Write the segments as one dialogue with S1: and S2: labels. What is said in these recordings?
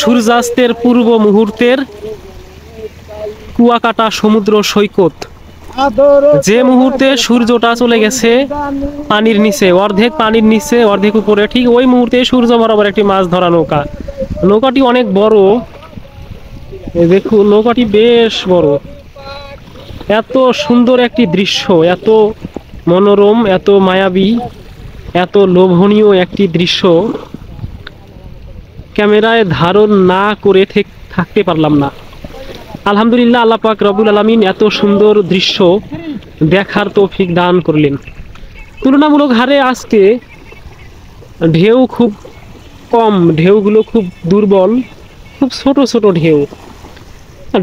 S1: সূর্যাস্তের পূর্ব মুহূর্তের কুয়াকাটা সমুদ্র সৈকত। যে মুহূর্তে সূর্যটা চলে গেছে পানির নিচে, অর্ধেক পানির নিচে অর্ধেক উপরে, ঠিক ওই মুহূর্তে সূর্য বরাবর একটি মাছ ধরা নৌকা। নৌকাটি অনেক বড়, দেখুন নৌকাটি বেশ বড়। এত সুন্দর একটি দৃশ্য, এত মনোরম, এত মায়াবী, এত লোভনীয় একটি দৃশ্য ক্যামেরায় ধারণ না করে থাকতে পারলাম না। আলহামদুলিল্লাহ, আল্লাহ পাক রব্বুল আলামিন এত সুন্দর দৃশ্য দেখার তৌফিক দান করলেন। তুলনামূলক হারে আজকে ঢেউ খুব কম, ঢেউগুলো খুব দুর্বল, খুব ছোট ছোট ঢেউ,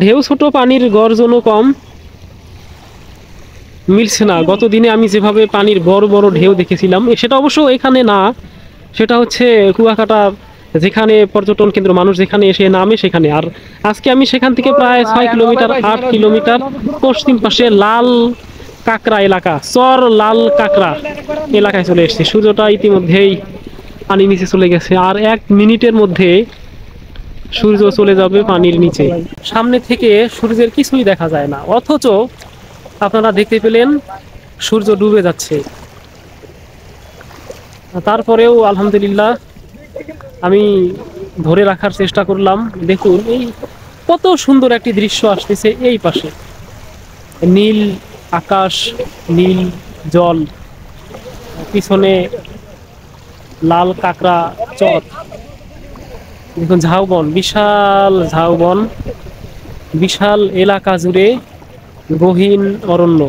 S1: ঢেউ ছোট, পানির গর্জনও কম, মিলছে না গত দিনে আমি যেভাবে পানির বড় বড় ঢেউ দেখেছিলাম। সেটা অবশ্য এখানে না, সেটা হচ্ছে কুয়াকাটা যেখানে পর্যটন কেন্দ্র, মানুষ যেখানে এসে নামে সেখানে। আর আজকে আমি সেখান থেকে প্রায় 6 কিলোমিটার 8 কিলোমিটার পশ্চিম পাশে লাল কাঁকড়া এলাকা, চর লাল কাঁকড়া এলাকায় চলে এসেছি। সূর্যটা ইতিমধ্যেই পানির নিচে চলে গেছে, আর 1 মিনিটের মধ্যে সূর্য চলে যাবে পানির নিচে। সামনে থেকে সূর্যের কিছুই দেখা যায় না, অথচ আপনারা দেখতে পেলেন সূর্য ডুবে যাচ্ছে। তারপরেও আলহামদুলিল্লাহ আমি ধরে রাখার চেষ্টা করলাম। দেখুন এই কত সুন্দর একটি দৃশ্য আসতেছে, এই পাশে নীল আকাশ, নীল জল, পিছনে লাল কাঁকড়া চর, দেখুন ঝাউবন, বিশাল ঝাউবন, বিশাল এলাকা জুড়ে গহীন অরণ্য,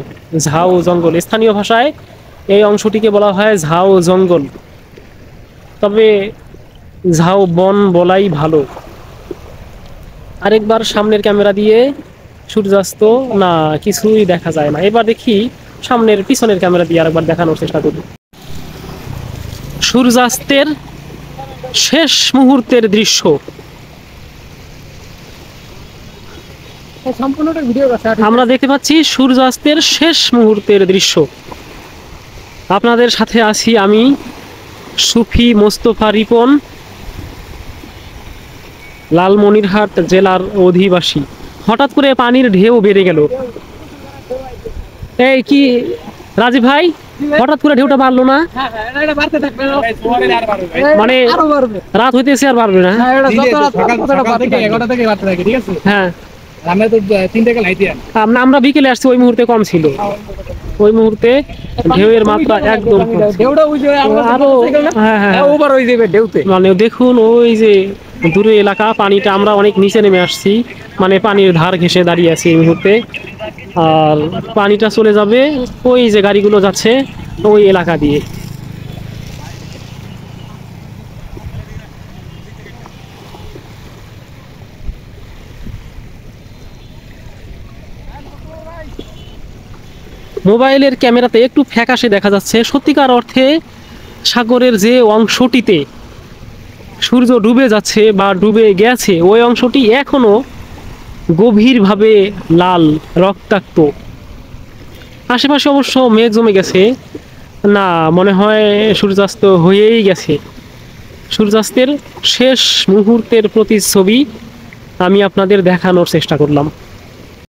S1: ঝাউ জঙ্গল। স্থানীয় ভাষায় এই অংশটিকে বলা হয় ঝাউ জঙ্গল, তবে ঝাউ বন বলাই ভালো। আরেকবার সামনের ক্যামেরা দিয়ে সূর্যাস্ত, না কিছুই দেখা যায় না। এবার দেখি সামনের পিছনের ক্যামেরা দিয়ে আরেকবার দেখানোর চেষ্টা করি। সূর্যাস্তের শেষ মুহূর্তের দৃশ্য, আমরা দেখতে পাচ্ছি সূর্যাস্তের শেষ মুহূর্তের দৃশ্য। আপনাদের সাথে আছি আমি সুফি মোস্তফা রিপন, লালমনিরহাট জেলার অধিবাসী। হঠাৎ করে পানির ঢেউ বেড়ে গেল। এই কি রাজীব ভাই, হঠাৎ করে ঢেউটা বাড়লো না? মানে রাত হইতেছে আর বাড়বে না? হ্যাঁ, আমরা বিকেলে আসছি, ওই মুহূর্তে কম ছিল, ওই মুহূর্তে ঢেউয়ের মাত্রা একদম। মানে দেখুন ওই যে দূরে এলাকা, পানিটা, আমরা অনেক নিচে নেমে আসছি, মানে পানির ধার ঘেঁষে দাঁড়িয়ে আছি এই মুহূর্তে। আর পানিটা চলে যাবে ওই যে গাড়িগুলো যাচ্ছে ওই এলাকা দিয়ে। মোবাইলের ক্যামেরাতে একটু ফ্যাকাশে দেখা যাচ্ছে, সত্যিকার অর্থে সাগরের যে অংশটিতে সূর্য ডুবে যাচ্ছে বা ডুবে গেছে ওই অংশটি এখনো গভীরভাবে লাল, রক্তাক্ত। আশেপাশে অবশ্য মেঘ জমে গেছে, না মনে হয় সূর্যাস্ত হয়েই গেছে। সূর্যাস্তের শেষ মুহূর্তের প্রতিচ্ছবি আমি আপনাদের দেখানোর চেষ্টা করলাম।